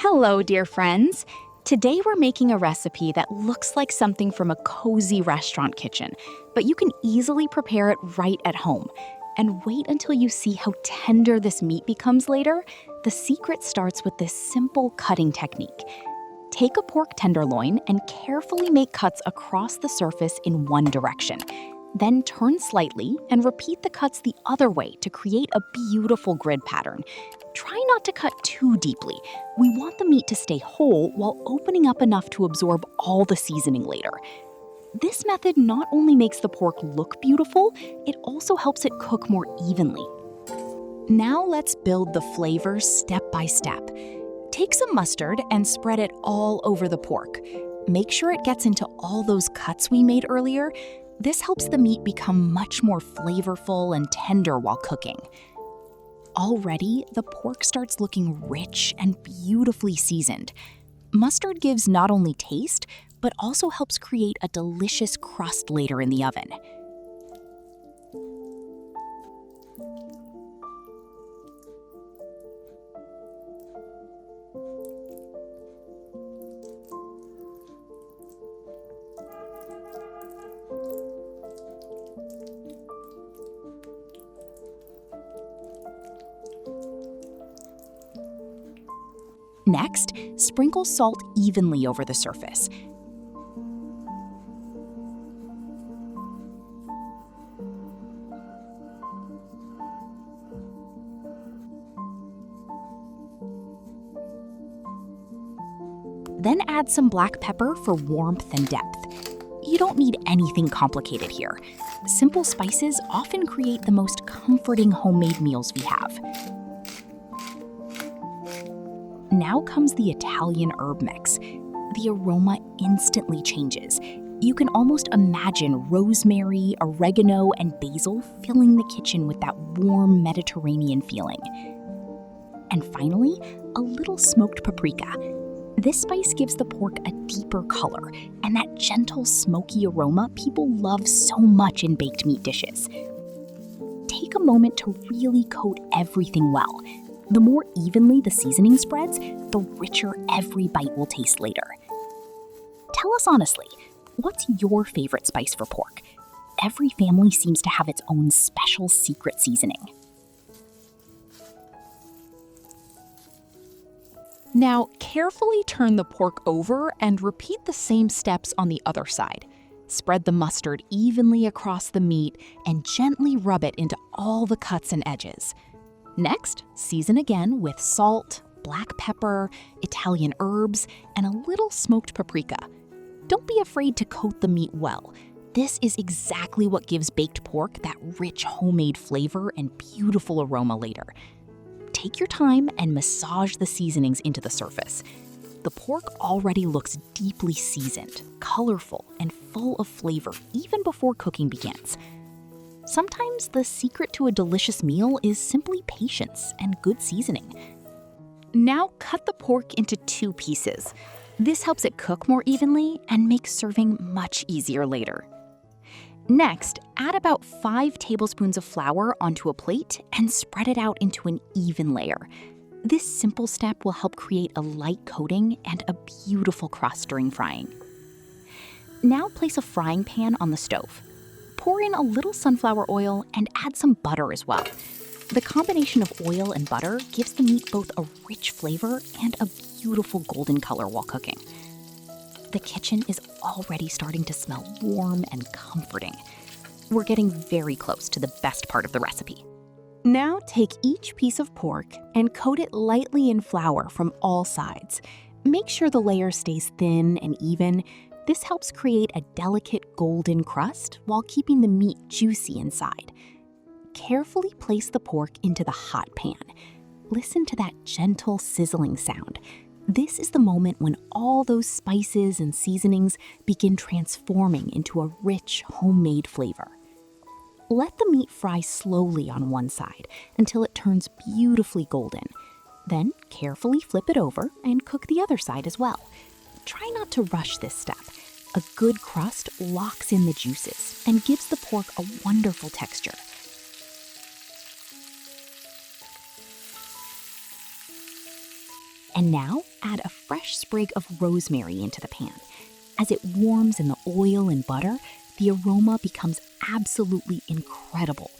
Hello, dear friends. Today we're making a recipe that looks like something from a cozy restaurant kitchen, but you can easily prepare it right at home. And wait until you see how tender this meat becomes later. The secret starts with this simple cutting technique. Take a pork tenderloin and carefully make cuts across the surface in one direction. Then turn slightly and repeat the cuts the other way to create a beautiful grid pattern. Try not to cut too deeply. We want the meat to stay whole while opening up enough to absorb all the seasoning later. This method not only makes the pork look beautiful, it also helps it cook more evenly. Now let's build the flavors step by step. Take some mustard and spread it all over the pork. Make sure it gets into all those cuts we made earlier. This helps the meat become much more flavorful and tender while cooking. Already, the pork starts looking rich and beautifully seasoned. Mustard gives not only taste, but also helps create a delicious crust later in the oven. Next, sprinkle salt evenly over the surface. Then add some black pepper for warmth and depth. You don't need anything complicated here. Simple spices often create the most comforting homemade meals we have. Now comes the Italian herb mix. The aroma instantly changes. You can almost imagine rosemary, oregano, and basil filling the kitchen with that warm Mediterranean feeling. And finally, a little smoked paprika. This spice gives the pork a deeper color and that gentle, smoky aroma people love so much in baked meat dishes. Take a moment to really coat everything well. The more evenly the seasoning spreads, the richer every bite will taste later. Tell us honestly, what's your favorite spice for pork? Every family seems to have its own special secret seasoning. Now, carefully turn the pork over and repeat the same steps on the other side. Spread the mustard evenly across the meat and gently rub it into all the cuts and edges. Next, season again with salt, black pepper, Italian herbs, and a little smoked paprika. Don't be afraid to coat the meat well. This is exactly what gives baked pork that rich homemade flavor and beautiful aroma later. Take your time and massage the seasonings into the surface. The pork already looks deeply seasoned, colorful, and full of flavor even before cooking begins. Sometimes the secret to a delicious meal is simply patience and good seasoning. Now cut the pork into 2 pieces. This helps it cook more evenly and makes serving much easier later. Next, add about 5 tablespoons of flour onto a plate and spread it out into an even layer. This simple step will help create a light coating and a beautiful crust during frying. Now place a frying pan on the stove. Pour in a little sunflower oil and add some butter as well. The combination of oil and butter gives the meat both a rich flavor and a beautiful golden color while cooking. The kitchen is already starting to smell warm and comforting. We're getting very close to the best part of the recipe. Now take each piece of pork and coat it lightly in flour from all sides. Make sure the layer stays thin and even. This helps create a delicate golden crust while keeping the meat juicy inside. Carefully place the pork into the hot pan. Listen to that gentle sizzling sound. This is the moment when all those spices and seasonings begin transforming into a rich, homemade flavor. Let the meat fry slowly on one side until it turns beautifully golden. Then carefully flip it over and cook the other side as well. Try not to rush this step. A good crust locks in the juices and gives the pork a wonderful texture. And now add a fresh sprig of rosemary into the pan. As it warms in the oil and butter, the aroma becomes absolutely incredible.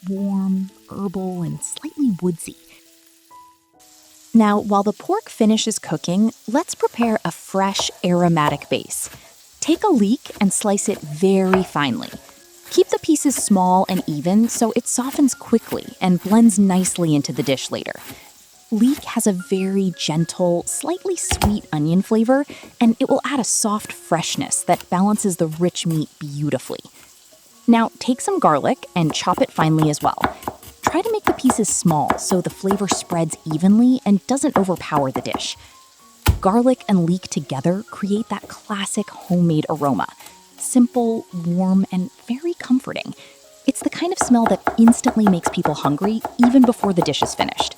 Warm, herbal, and slightly woodsy. Now, while the pork finishes cooking, let's prepare a fresh aromatic base. Take a leek and slice it very finely. Keep the pieces small and even so it softens quickly and blends nicely into the dish later. Leek has a very gentle, slightly sweet onion flavor, and it will add a soft freshness that balances the rich meat beautifully. Now, take some garlic and chop it finely as well. Try to make the pieces small so the flavor spreads evenly and doesn't overpower the dish. Garlic and leek together create that classic homemade aroma. Simple, warm, and very comforting. It's the kind of smell that instantly makes people hungry even before the dish is finished.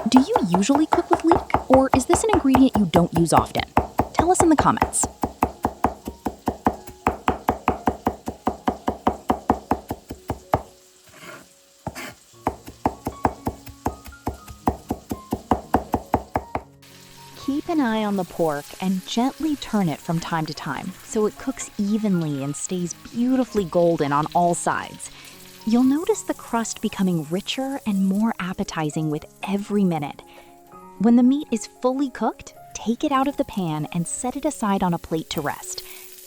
Do you usually cook with leek, or is this an ingredient you don't use often? Tell us in the comments. Keep an eye on the pork and gently turn it from time to time so it cooks evenly and stays beautifully golden on all sides. You'll notice the crust becoming richer and more appetizing with every minute. When the meat is fully cooked, take it out of the pan and set it aside on a plate to rest.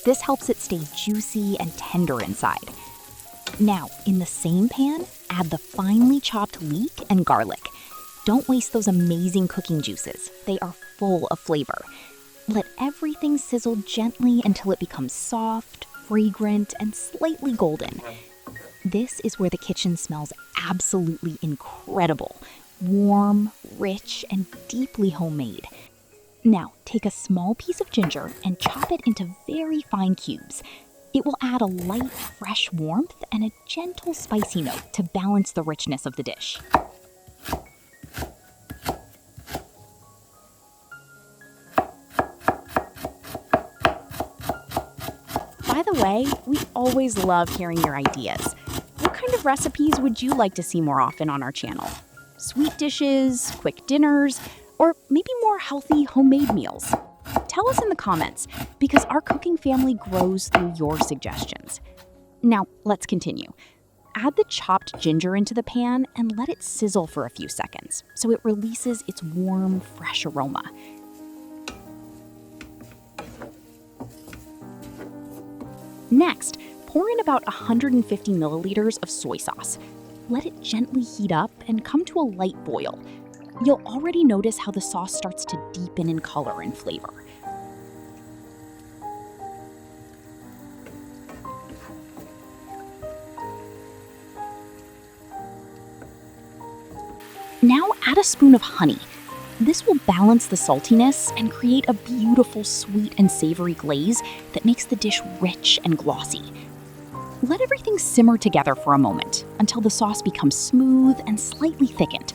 This helps it stay juicy and tender inside. Now, in the same pan, add the finely chopped leek and garlic. Don't waste those amazing cooking juices. They are full of flavor. Let everything sizzle gently until it becomes soft, fragrant, and slightly golden. This is where the kitchen smells absolutely incredible. Warm, rich, and deeply homemade. Now, take a small piece of ginger and chop it into very fine cubes. It will add a light, fresh warmth and a gentle spicy note to balance the richness of the dish. By the way, we always love hearing your ideas. What kind of recipes would you like to see more often on our channel? Sweet dishes, quick dinners, or maybe more healthy homemade meals? Tell us in the comments, because our cooking family grows through your suggestions. Now, let's continue. Add the chopped ginger into the pan and let it sizzle for a few seconds so it releases its warm, fresh aroma. Next, pour in about 150 milliliters of soy sauce. Let it gently heat up and come to a light boil. You'll already notice how the sauce starts to deepen in color and flavor. Now add a spoon of honey. This will balance the saltiness and create a beautiful sweet and savory glaze that makes the dish rich and glossy. Let everything simmer together for a moment until the sauce becomes smooth and slightly thickened.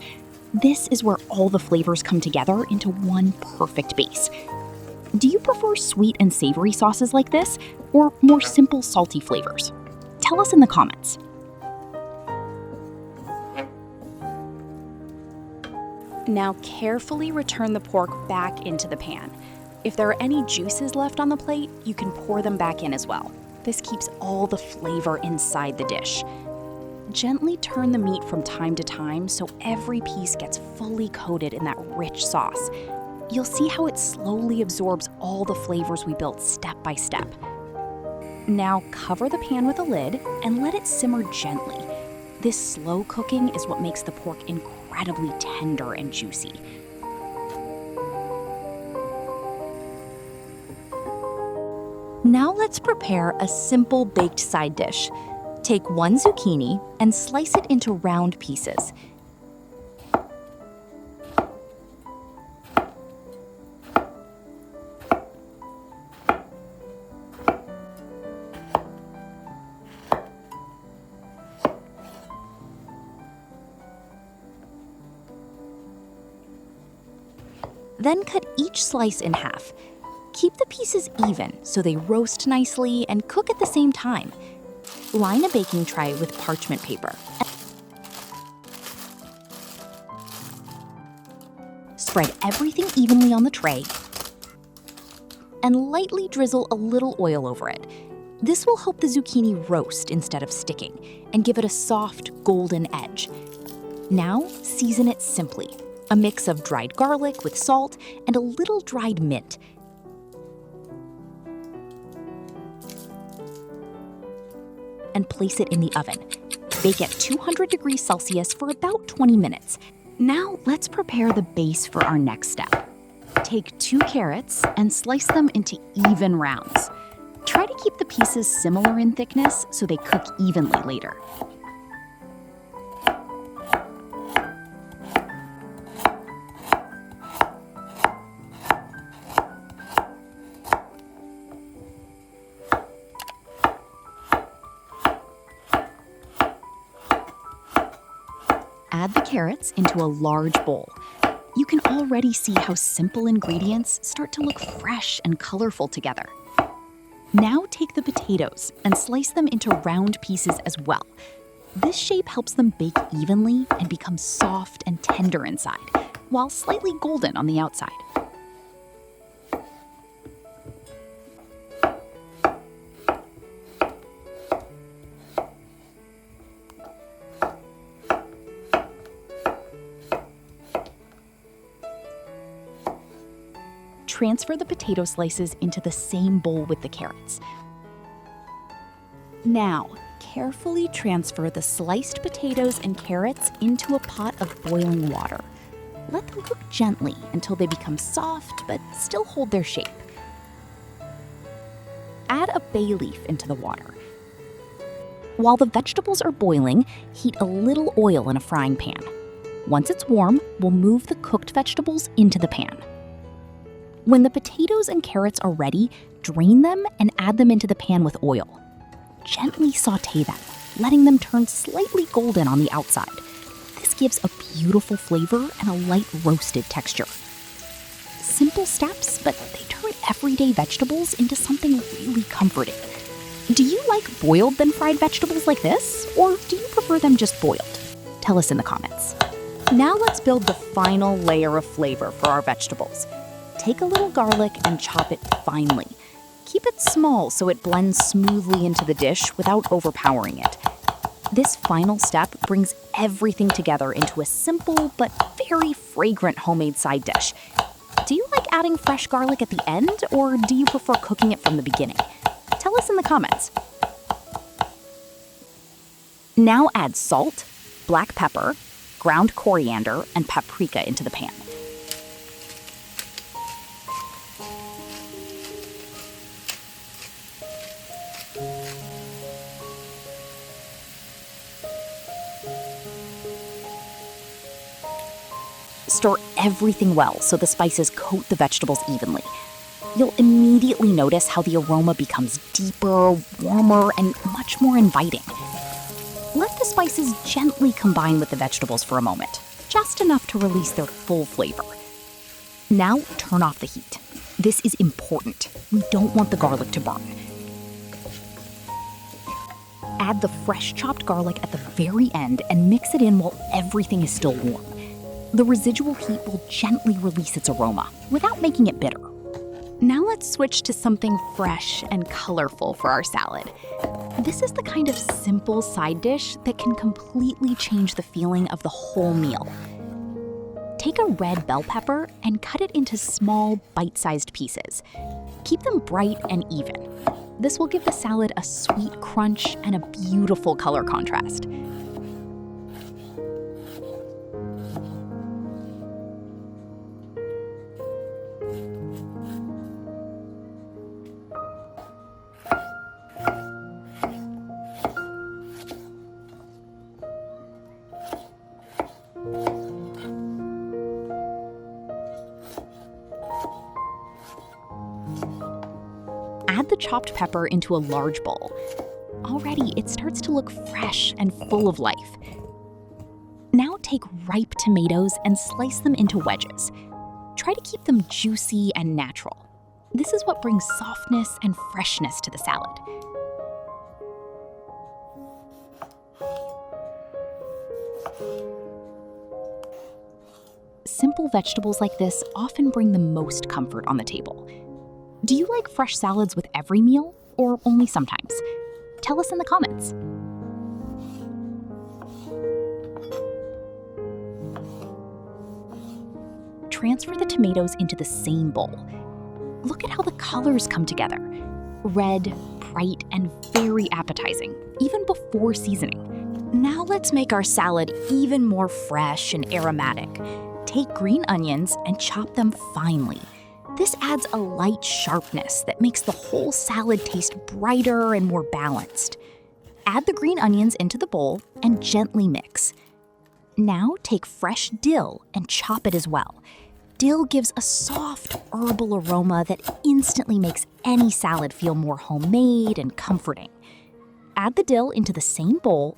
This is where all the flavors come together into one perfect base. Do you prefer sweet and savory sauces like this, or more simple salty flavors? Tell us in the comments. Now carefully return the pork back into the pan. If there are any juices left on the plate, you can pour them back in as well. This keeps all the flavor inside the dish. Gently turn the meat from time to time so every piece gets fully coated in that rich sauce. You'll see how it slowly absorbs all the flavors we built step by step. Now cover the pan with a lid and let it simmer gently. This slow cooking is what makes the pork incredibly tender and juicy. Now let's prepare a simple baked side dish. Take one zucchini and slice it into round pieces. Then cut each slice in half. Keep the pieces even so they roast nicely and cook at the same time. Line a baking tray with parchment paper. Spread everything evenly on the tray and lightly drizzle a little oil over it. This will help the zucchini roast instead of sticking and give it a soft, golden edge. Now, season it simply. A mix of dried garlic with salt and a little dried mint. And place it in the oven. Bake at 200 degrees Celsius for about 20 minutes. Now, let's prepare the base for our next step. Take 2 carrots and slice them into even rounds. Try to keep the pieces similar in thickness so they cook evenly later. Add the carrots into a large bowl. You can already see how simple ingredients start to look fresh and colorful together. Now take the potatoes and slice them into round pieces as well. This shape helps them bake evenly and become soft and tender inside, while slightly golden on the outside. Transfer the potato slices into the same bowl with the carrots. Now, carefully transfer the sliced potatoes and carrots into a pot of boiling water. Let them cook gently until they become soft but still hold their shape. Add a bay leaf into the water. While the vegetables are boiling, heat a little oil in a frying pan. Once it's warm, we'll move the cooked vegetables into the pan. When the potatoes and carrots are ready, drain them and add them into the pan with oil. Gently sauté them, letting them turn slightly golden on the outside. This gives a beautiful flavor and a light roasted texture. Simple steps, but they turn everyday vegetables into something really comforting. Do you like boiled then fried vegetables like this, or do you prefer them just boiled? Tell us in the comments. Now let's build the final layer of flavor for our vegetables. Take a little garlic and chop it finely. Keep it small so it blends smoothly into the dish without overpowering it. This final step brings everything together into a simple but very fragrant homemade side dish. Do you like adding fresh garlic at the end, or do you prefer cooking it from the beginning? Tell us in the comments. Now add salt, black pepper, ground coriander, and paprika into the pan. Stir everything well so the spices coat the vegetables evenly. You'll immediately notice how the aroma becomes deeper, warmer, and much more inviting. Let the spices gently combine with the vegetables for a moment, just enough to release their full flavor. Now turn off the heat. This is important. We don't want the garlic to burn. Add the fresh chopped garlic at the very end and mix it in while everything is still warm. The residual heat will gently release its aroma without making it bitter. Now let's switch to something fresh and colorful for our salad. This is the kind of simple side dish that can completely change the feeling of the whole meal. Take a red bell pepper and cut it into small, bite-sized pieces. Keep them bright and even. This will give the salad a sweet crunch and a beautiful color contrast. Add the chopped pepper into a large bowl. Already, it starts to look fresh and full of life. Now take ripe tomatoes and slice them into wedges. Try to keep them juicy and natural. This is what brings softness and freshness to the salad. simple vegetables like this often bring the most comfort on the table. Do you like fresh salads with every meal, or only sometimes? Tell us in the comments. Transfer the tomatoes into the same bowl. Look at how the colors come together. Red, bright, and very appetizing, even before seasoning. Now let's make our salad even more fresh and aromatic. Take green onions and chop them finely. This adds a light sharpness that makes the whole salad taste brighter and more balanced. Add the green onions into the bowl and gently mix. Now take fresh dill and chop it as well. Dill gives a soft, herbal aroma that instantly makes any salad feel more homemade and comforting. Add the dill into the same bowl.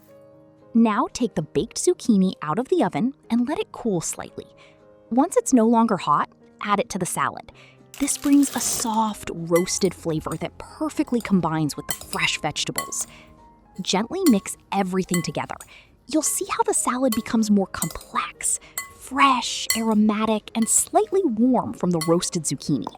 Now take the baked zucchini out of the oven and let it cool slightly. Once it's no longer hot, add it to the salad. This brings a soft, roasted flavor that perfectly combines with the fresh vegetables. Gently mix everything together. You'll see how the salad becomes more complex, fresh, aromatic, and slightly warm from the roasted zucchini.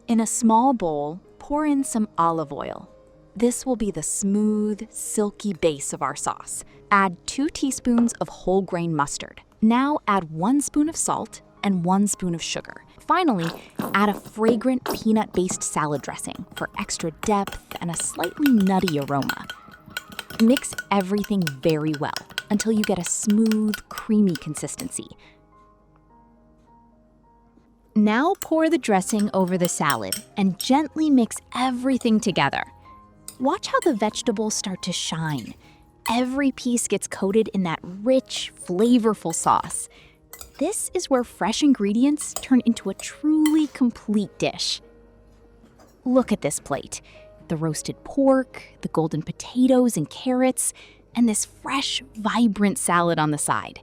In a small bowl, pour in some olive oil. This will be the smooth, silky base of our sauce. Add 2 teaspoons of whole grain mustard. Now add 1 spoon of salt and 1 spoon of sugar. Finally, add a fragrant peanut-based salad dressing for extra depth and a slightly nutty aroma. Mix everything very well until you get a smooth, creamy consistency. Now pour the dressing over the salad and gently mix everything together. Watch how the vegetables start to shine. Every piece gets coated in that rich, flavorful sauce. This is where fresh ingredients turn into a truly complete dish. Look at this plate. The roasted pork, the golden potatoes and carrots, and this fresh, vibrant salad on the side.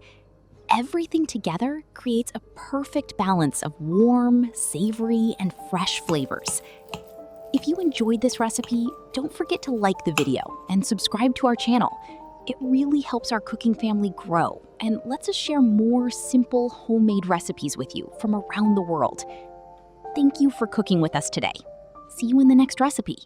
Everything together creates a perfect balance of warm, savory, and fresh flavors. If you enjoyed this recipe, don't forget to like the video and subscribe to our channel. It really helps our cooking family grow and lets us share more simple, homemade recipes with you from around the world. Thank you for cooking with us today. See you in the next recipe.